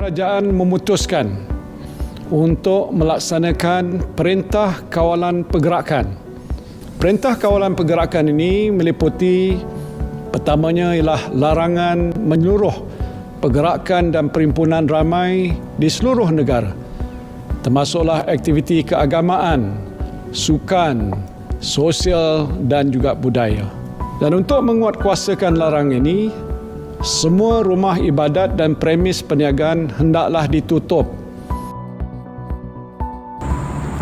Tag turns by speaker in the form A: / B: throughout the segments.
A: kerajaan memutuskan untuk melaksanakan Perintah Kawalan Pergerakan. Perintah Kawalan Pergerakan ini meliputi pertamanya ialah larangan menyeluruh pergerakan dan perhimpunan ramai di seluruh negara, termasuklah aktiviti keagamaan, sukan, sosial dan juga budaya. Dan untuk menguatkuasakan larangan ini, semua rumah ibadat dan premis perniagaan hendaklah ditutup.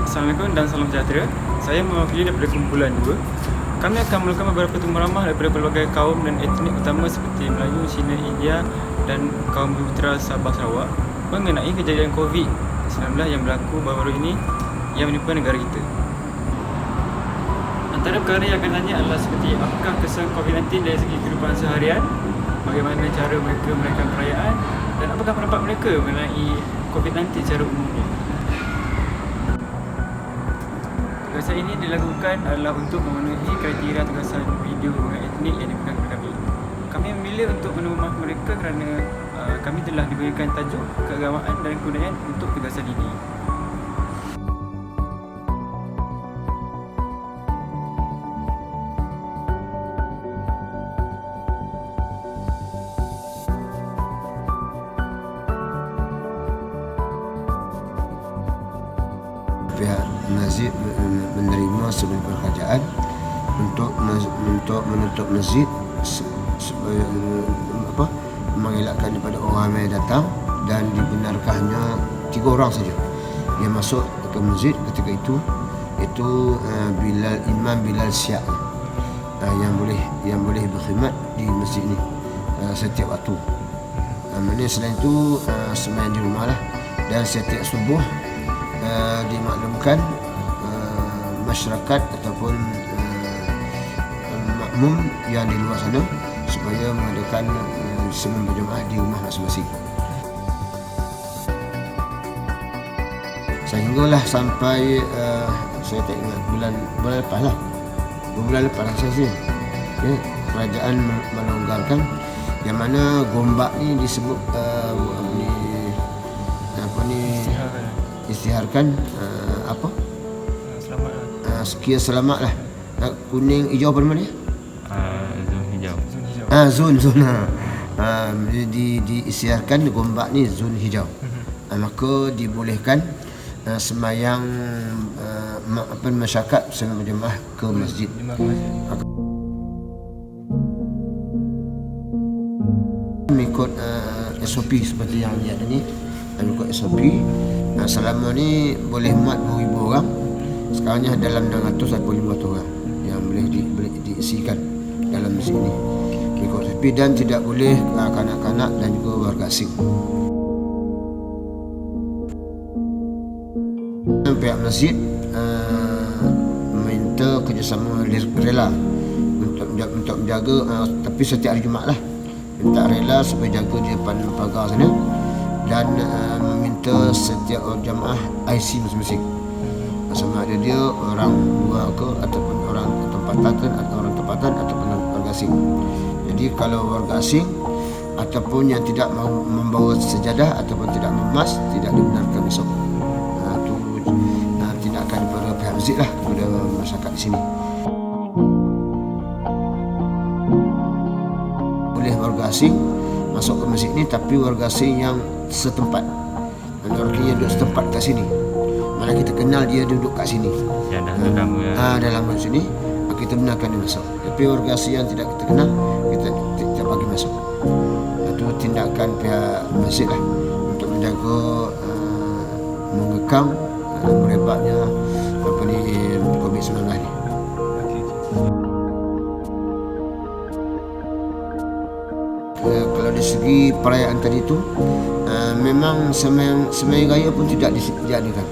B: Assalamualaikum dan salam sejahtera. Saya mewakili daripada kumpulan 2. Kami akan melakukan beberapa tumbuh ramah daripada pelbagai kaum dan etnik utama seperti Melayu, Cina, India dan kaum Bumi-Putera Sabah Sarawak mengenai kejadian COVID-19 yang berlaku baru-baru ini yang menimpa negara kita. Antara perkara yang akan tanya adalah seperti apakah kesan COVID-19 dari segi kehidupan seharian, bagaimana cara mereka merayakan perayaan dan apakah pendapat mereka mengenai COVID-19 secara umumnya. Tugasan ini dilakukan adalah untuk memenuhi kriteria tugasan video hubungan etnik yang diberikan kepada kami. Kami memilih untuk menemui mereka kerana kami telah diberikan tajuk keagamaan dan kebudayaan untuk tugasan ini.
C: Pihak masjid menerima sebuah kerajaan untuk menutup masjid supaya mengelakkan daripada orang ramai datang, dan dibenarkan hanya 3 orang saja yang masuk ke masjid ketika itu, iaitu Imam Bilal Siap yang boleh berkhidmat di masjid ini setiap waktu. Selain itu sembahyang di rumah lah, dan setiap subuh dimaklumkan masyarakat ataupun makmum yang di luar sana supaya mengadakan sembahyang berjemaah di rumah masing-masing. Sehinggalah sampai saya tak ingat bulan lepas lah, 2 bulan lepas rasanya kerajaan melonggarkan, yang mana Gombak ni disebut istiharkan sekian selamat lah. Kuning hijau apa nama dia? Zon hijau. Diisytiharkan Gombak ni zon hijau. Maka dibolehkan sembahyang masyarakat sembahyang berjemaah ke masjid. Mengikut SOP seperti yang dia ada ni, mengikut SOP. Selama ni boleh muat 2,000 orang. Sekarang ni dalam 600 atau 500 orang yang boleh diisikan dalam masjid ni. Mengikut SOP, dan tidak boleh kanak-kanak dan juga warga asing. Pihak masjid minta kerjasama rela untuk menjaga, tapi setiap hari Jumaat lah, minta rela supaya jaga di depan pagar sana, dan meminta setiap jemaah IC masing-masing, sama ada dia orang luar ke ataupun orang tempatan ataupun warga asing. Jadi kalau warga asing ataupun yang tidak mahu membawa sejadah ataupun tidak memas, tidak dibenarkan masuk. Itu tindakan daripada pihak masjid lah kepada masyarakat di sini. Boleh warga asing masuk ke masjid ni, tapi warga asing yang setempat, orang yang duduk setempat kat sini, mana kita kenal dia duduk kat sini, dalam sini, kita benarkan dia masuk. Tapi warga asing yang tidak kita kenal, kita bagi masuk. Itu tindakan pihak masjid lah untuk menjaga mengekang merebaknya COVID-19 ni. Kalau dari segi perayaan tadi tu, memang sembahyang raya pun tidak diadakan.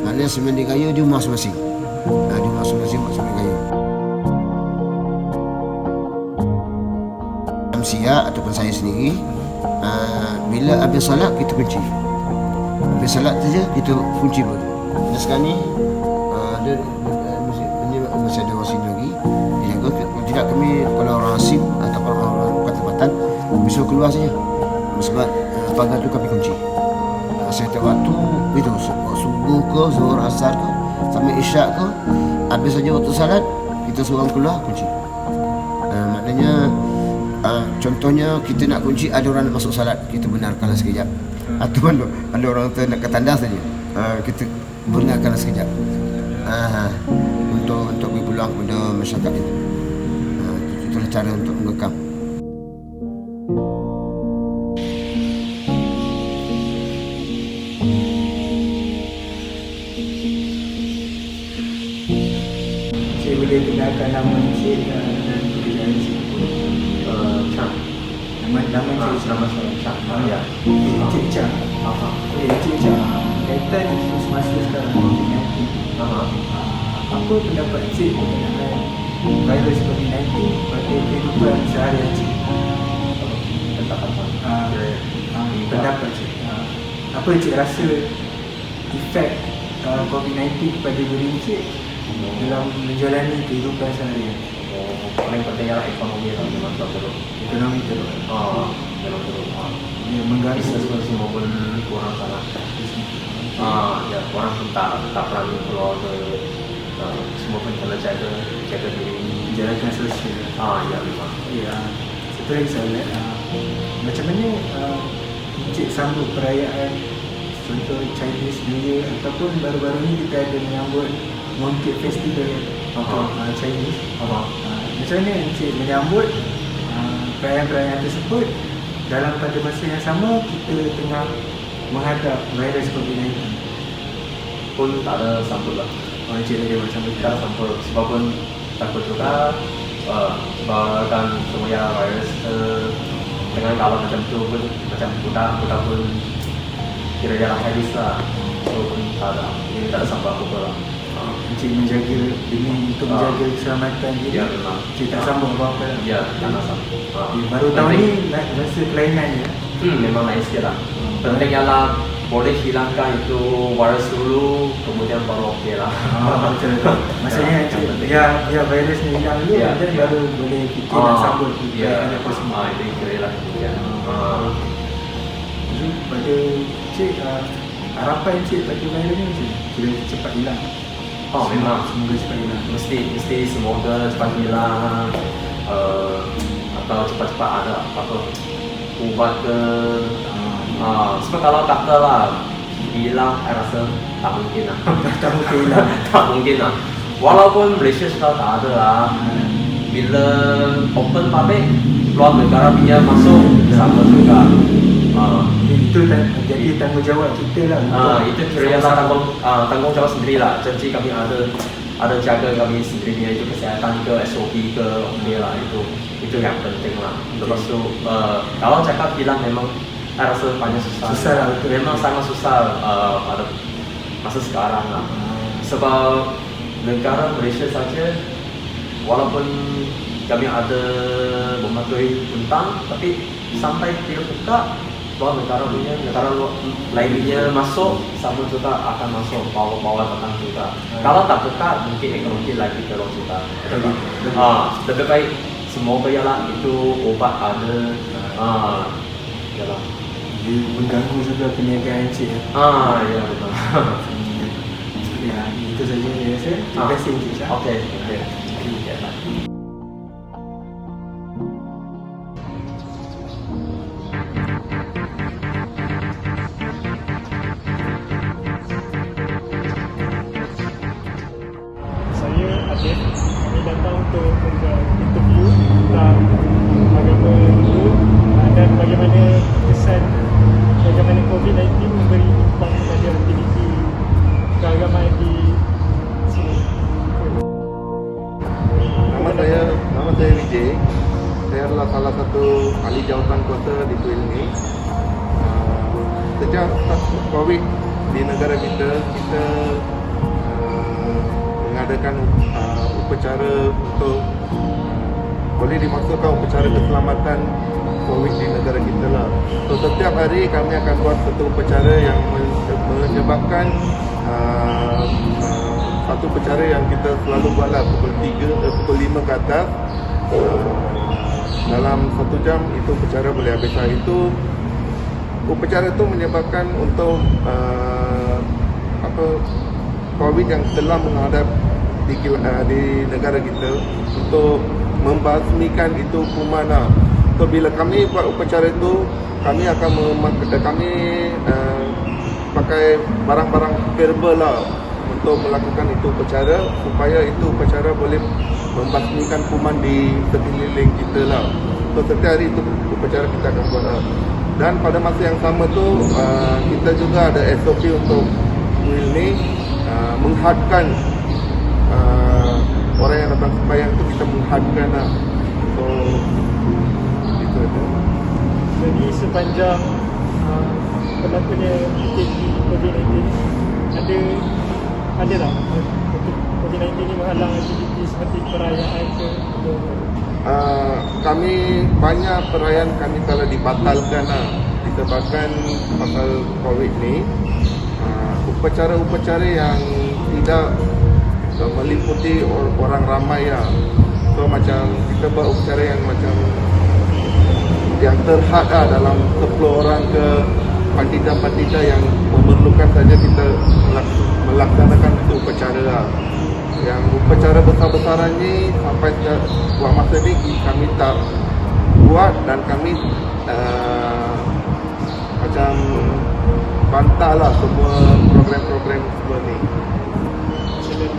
C: Maknanya sembahyang raya di rumah masing-masing. Di rumah masing-masing buat sembahyang raya. Saya ataupun saya sendiri, bila habis salat kita kunci. Habis salat saja kita kunci pun. Dan sekarang ni masih ada orang sini lagi dijaga. Tidak, kami kalau orang asing ataupun orang tempatan bisa keluar saja, sebab pagar tu kami kunci. setiap waktu itu subuh ke, zuhur, asar ke, sampai isyak ke, habis saja waktu salat kita suruh keluar kunci. Maknanya contohnya kita nak kunci, ada orang nak masuk salat, kita benarkanlah sekejap. Atau ada orang tu nak ke tandas saja, kita benarkanlah sekejap. Untuk beri peluang kepada masyarakat itu. Itulah cara untuk mengekang.
D: Saya boleh kenalkan nama Encik dan pekerjaan Encik pun.
E: Chang.
D: Nama Encik
E: Nama saya Chang. Ya.
D: Encik Chang. Encik Chang, kaitan isu semasa sekarang COVID-19. Apa pendapat Encik berkenaan virus COVID-19 pada kehidupan seharian Encik? Pendapat Encik. Apa Encik rasa efek COVID-19 kepada diri Encik dalam menjalani kehidupan seharian?
E: Paling penting ialah ekonomi lah, memang teruk.
D: Ekonomi teruk.
E: Memang teruk.
D: Ya, mengganggu
E: Bisnes pun semua pun kurang sangat. Ya, orang pun tak berani keluar ke, semua pun kena jaga diri.
D: jarakan sosial.
E: Ya memang.
D: Ya, satu lagi soalan, macam mana Encik sambut perayaan contoh Chinese New Year ataupun baru-baru ni kita ada menyambut Mooncake Festival untuk Chinese. Macam mana Encik menyambut perayaan-perayaan tersebut dalam pada masa yang sama kita tengah menghadap virus COVID-19?
E: Pun tak ada sambut lah.
D: Encik ada macam
E: Tak ada sambut sebab pun takut juga sebab kan semua virus dengan kalau macam tu pun macam budak pun kira jalan habis lah. So pun tak ada sambut apa-apa lah.
D: Encik menjaga demi untuk menjaga keselamatan diri.
E: Ya memang.
D: Encik tak sambung apa-apa.
E: Ya, tak ada sambut.
D: Baru tahun ni rasa kelainan je.
E: Memang lain sikit lah. Penting ialah boleh hilangkan itu virus dulu, kemudian baru okey lah.
D: Betul. Maksudnya Encik, ya virus ni hilang dulu, dan baru boleh fikir nak sambut.
E: Ya, itu kira lah kemudian.
D: Jadi pada Encik, harapan Encik pada virus ni macam kira cepat hilang.
E: Memang.
D: Semoga cepat hilang.
E: Mesti semoga cepat hilang, atau cepat-cepat ada apa ubat ke. Sebab kalau kata lah hilang, saya rasa tak mungkin lah.
D: Tak mungkin hilang.
E: Tak mungkin lah. Walaupun Malaysia sudah tak ada lah. Bila open public, luar negara punya masuk sama juga.
D: Itu jadi tanggungjawab kita lah.
E: Itu kira tanggungjawab sendiri lah. Janji kami ada jaga kami sendiri, itu kesihatan ke, SOP ke, okey lah, itu yang penting lah. Lepas tu kalau cakap hilang memang saya rasa banyak susah lah, betul. Memang sangat susah pada masa sekarang lah. Sebab negara Malaysia saja, walaupun kami ada mematuhi tentang, tapi sampai tidak buka, luar negara lainnya masuk, sama juga akan masuk bawa datang juga. Kalau tak buka, mungkin ekonomi lagi teruk juga. Lebih baik semoga ialah itu obat ada. Yalah.
D: Dia mengganggu juga perniagaan Encik.
E: Ya betul.
D: Ya, itu saja saya rasa. Terima kasih Encik Syah.
E: Okey.
F: Saya Adil, kami datang untuk membuat interview tentang agama Hindu dan bagaimana kesan bagaimana COVID-19 memberi impak kepada aktiviti keagamaan di sini.
G: Nama saya Vijay. Saya adalah salah satu ahli jawatan kuasa di kuil ini. Sejak COVID di negara kita mengadakan upacara untuk boleh dimaksudkan upacara keselamatan COVID di negara kita lah. So setiap hari kami akan buat satu upacara yang menyebabkan satu upacara yang kita selalu buatlah pukul 5 ke atas. Dalam 1 jam itu upacara boleh habis. Itu upacara itu menyebabkan untuk COVID yang telah menghadap di negara kita untuk membasmikan itu kuman lah. So bila kami buat upacara itu, kami akan pakai barang-barang herbal lah untuk melakukan itu upacara, supaya itu upacara boleh membasmikan kuman di sekeliling kita lah. So setiap hari itu upacara kita akan buat lah. Dan pada masa yang sama tu kita juga ada SOP untuk kuil ni, menghadkan orang yang datang sembahyang tu, kita menghadkan lah. So itu ada.
F: Jadi sepanjang berlakunya COVID-19, ada tak COVID-19 ni menghalang aktiviti seperti perayaan ke?
G: Kami banyak perayaan kami telah dibatalkan lah, disebabkan pasal COVID ni. Upacara-upacara yang tidak meliputi orang ramai lah. So macam kita buat upacara yang macam yang terhad lah, dalam 10 orang ke pandita-pandita yang memerlukan saja kita melaksanakan itu upacara lah. Yang upacara besar-besaran ni sampai buat masa ni kami tak buat, dan kami macam bantah lah semua program-program semua ni.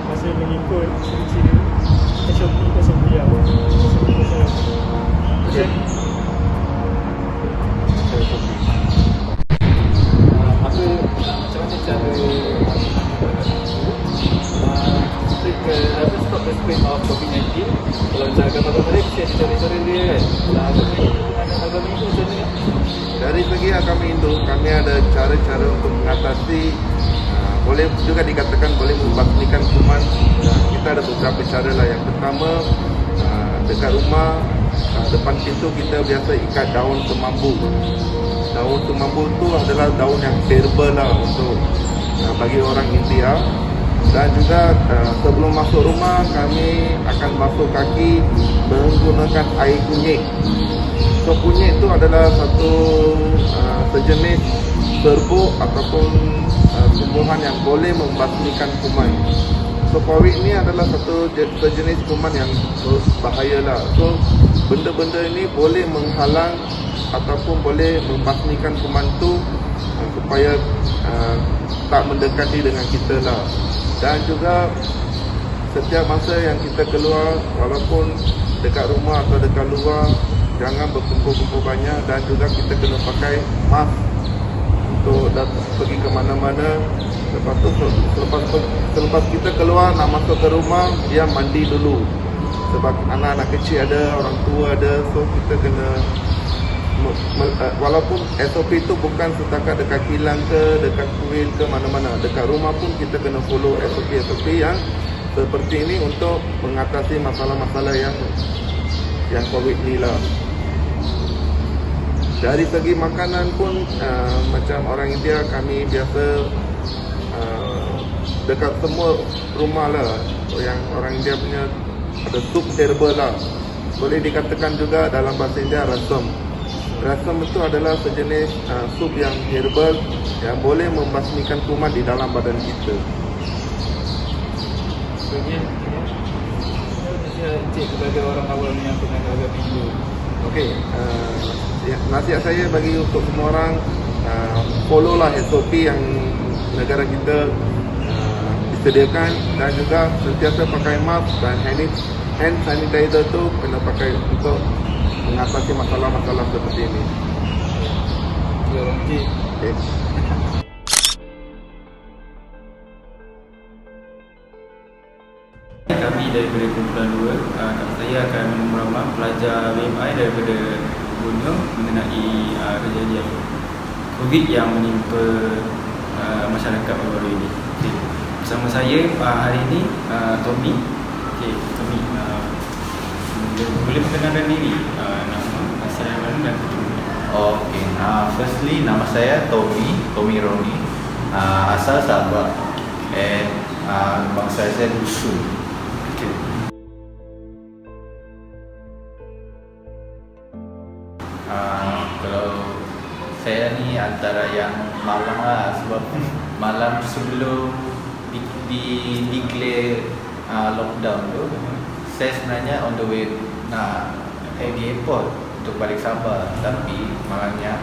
F: Masih mengikut ciri SOP lah. Okay.
D: Aku macam mana cara stop the spread of COVID-19. Kalau macam agama-agama dia mesti ada cara-cara dia kan. Agama Hindu macam mana?
G: Dari segi agama Hindu, kami ada cara-cara untuk mengatasi, boleh juga dikatakan boleh membasmikan kuman. Kita ada beberapa cara lah. Yang pertama, dekat rumah, depan pintu kita biasa ikat daun semambu. Daun semambu tu adalah daun yang herbal lah untuk bagi orang India. Dan juga sebelum masuk rumah, kami akan basuh kaki menggunakan air kunyit. So kunyit itu adalah satu sejenis serbuk ataupun tumbuhan yang boleh membasmikan kuman. So COVID ni adalah satu sejenis kuman yang bahaya lah. So benda-benda ini boleh menghalang ataupun boleh membasmikan kuman tu supaya tak mendekati dengan kita lah. Dan juga setiap masa yang kita keluar, walaupun dekat rumah atau dekat luar, jangan berkumpul-kumpul banyak. Dan juga kita kena pakai mask untuk pergi ke mana-mana. Lepas tu selepas kita keluar nak masuk ke rumah, dia mandi dulu. Sebab anak-anak kecil ada, orang tua ada. So kita kena walaupun SOP itu bukan setakat dekat kilang ke, dekat kuil ke, mana-mana, dekat rumah pun kita kena follow SOP yang seperti ini untuk mengatasi masalah-masalah yang COVID ni lah. Dari segi makanan pun macam orang India, kami biasa dekat semua rumah lah, yang orang India punya ada sup herbal lah. Boleh dikatakan juga dalam bahasa India rasam. Rasam itu adalah sejenis sup yang herbal yang boleh membasmikan kuman di dalam badan kita.
D: Encik kepada orang awam yang penganut agama Hindu.
G: Okey, nasihat saya bagi untuk semua orang, follow lah SOP yang negara kita disediakan, dan juga sentiasa pakai mask dan hand sanitizer tu kena pakai untuk mengatasi masalah-masalah seperti ini. Okay.
B: Kami daripada kumpulan 2, saya akan meramah pelajar BMI daripada Borneo mengenai kejadian COVID yang menimpa masyarakat baru-baru ini. Okay. Bersama saya hari ini Tommy. Okay, Tommy, boleh perkenalkan diri, nama, asal yang mana dan keturunan.
H: Okay, firstly nama saya Tommy Roni, asal Sabah, and bangsa saya Dusu.
B: Okay.
H: Kalau saya ni antara yang malam lah, sebab malam sebelum declare lockdown tu, saya sebenarnya on the way di airport untuk balik Sabah, tapi malangnya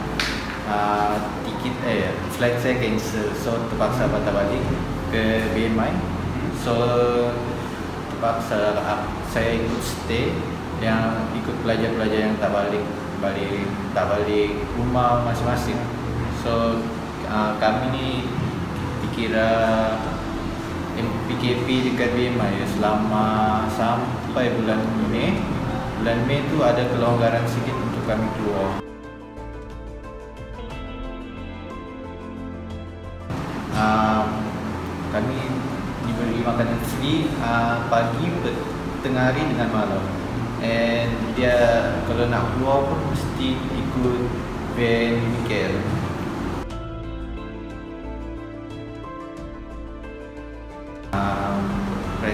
H: flight saya cancel, so terpaksa patah balik ke BMI. So terpaksa saya ikut stay, yang ikut pelajar-pelajar yang tak balik rumah masing-masing. So kami ni dikira PKP dekat BMI selama sampai bulan Mei. Bulan Mei tu ada kelonggaran sikit untuk kami keluar. Kami diberi makanan free pagi, tengah hari dengan malam. And dia kalau nak keluar pun mesti ikut van KL.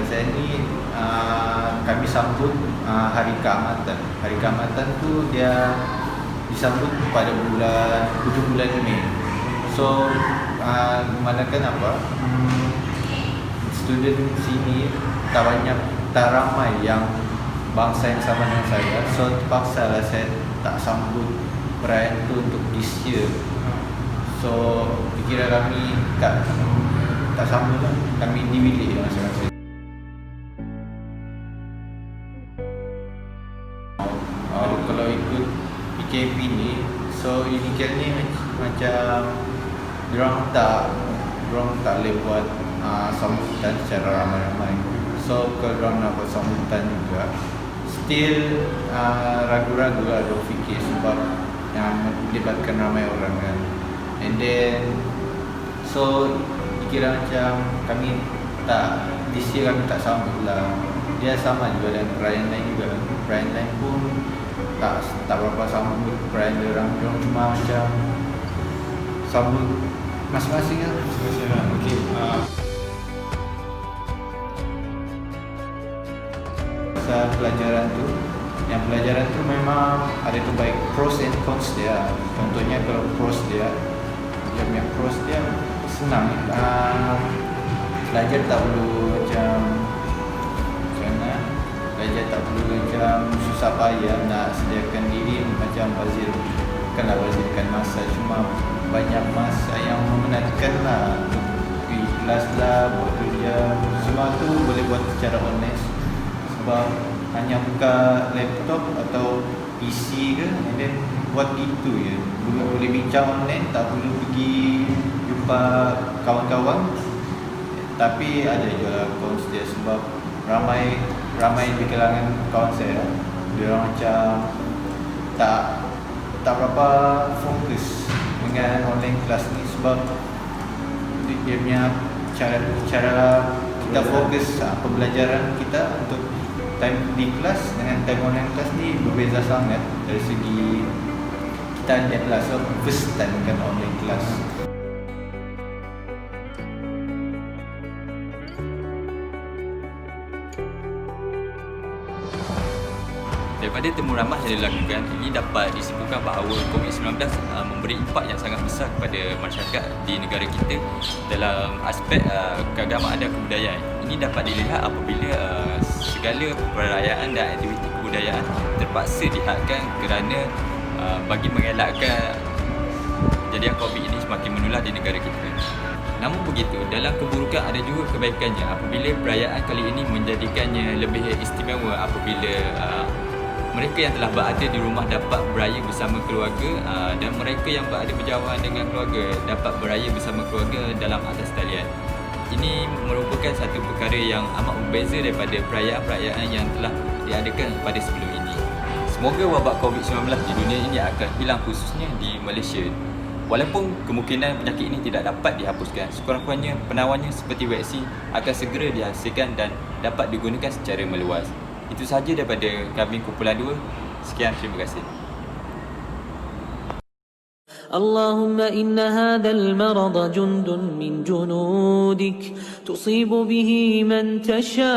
H: Saya ni kami sambut Hari Keamatan. Hari Keamatan tu dia disambut pada hujung bulan Mei. So memandangkan student sini tak ramai yang bangsa yang sama dengan saya. So terpaksa lah saya tak sambut perayaan tu untuk this year. So fikir kami tak sambut lah. Kami di bilik masing-masing. Kalau ikut PKP ni, so Unicare ni macam diorang tak boleh buat sambutan secara ramai-ramai. So kalau diorang nak buat sambutan juga, still ragu-ragu lah diorang fikir, sebab yang melibatkan ramai orang kan. And then so dikira macam kami tak, this year kami tak sambut lah. Dia sama juga dengan perayaan lain juga. Perayaan lain pun tak berapa sambut perayaan diorang cuma macam sambut masing-masing lah.
B: Okay.
H: Pelajaran tu memang ada tu baik pros and cons dia. Contohnya kalau pros dia senang. Pelajar tak perlu belajar tak perlu macam susah payah nak sediakan diri macam bazirkan masa, cuma banyak masa yang memenatkan lah untuk pergi kelas lah, buat kerja, semua tu boleh buat secara online. Sebab hanya buka laptop atau PC ke, and then buat itu je. Boleh bincang online, tak perlu pergi jumpa kawan-kawan. Tapi ada juga cons dia, sebab ramai di kalangan kawan saya, dia orang macam tak berapa fokus dengan online kelas ni, sebab dia punya cara kita fokus pembelajaran kita untuk time di kelas dengan time online kelas ni berbeza sangat dari segi kita adalah first time kan online kelas.
I: Daripada temu ramah yang dilakukan, ini dapat disebutkan bahawa COVID-19 memberi impak yang sangat besar kepada masyarakat di negara kita dalam aspek keagamaan dan kebudayaan. Ini dapat dilihat apabila segala perayaan dan aktiviti kebudayaan terpaksa dihadkan kerana bagi mengelakkan kejadian COVID ini semakin menular di negara kita. Namun begitu, dalam keburukan ada juga kebaikannya apabila perayaan kali ini menjadikannya lebih istimewa apabila mereka yang telah berada di rumah dapat beraya bersama keluarga dan mereka yang berada berjauhan dengan keluarga dapat beraya bersama keluarga dalam atas talian. Ini merupakan satu perkara yang amat berbeza daripada perayaan-perayaan yang telah diadakan pada sebelum ini. Semoga wabak COVID-19 di dunia ini akan hilang, khususnya di Malaysia. Walaupun kemungkinan penyakit ini tidak dapat dihapuskan, sekurang-kurangnya penawarnya seperti vaksin akan segera dihasilkan dan dapat digunakan secara meluas. Itu sahaja daripada kami Kumpulan 2. Sekian, terima kasih.
J: اللهم إن هذا المرض جند من جنودك تصيب به من تشاء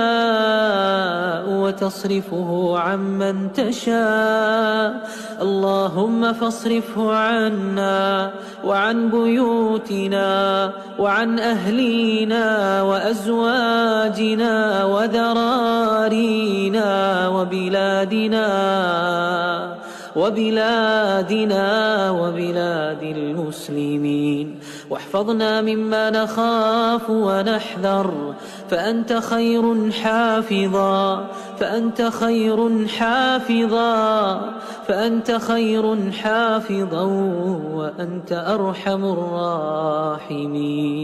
J: وتصرفه عمن تشاء. اللهم فاصرفه عنا وعن بيوتنا وعن أهلينا وأزواجنا وذرارينا وبلاد المسلمين. واحفظنا مما نخاف ونحذر فأنت خير حافظا وأنت أرحم الراحمين.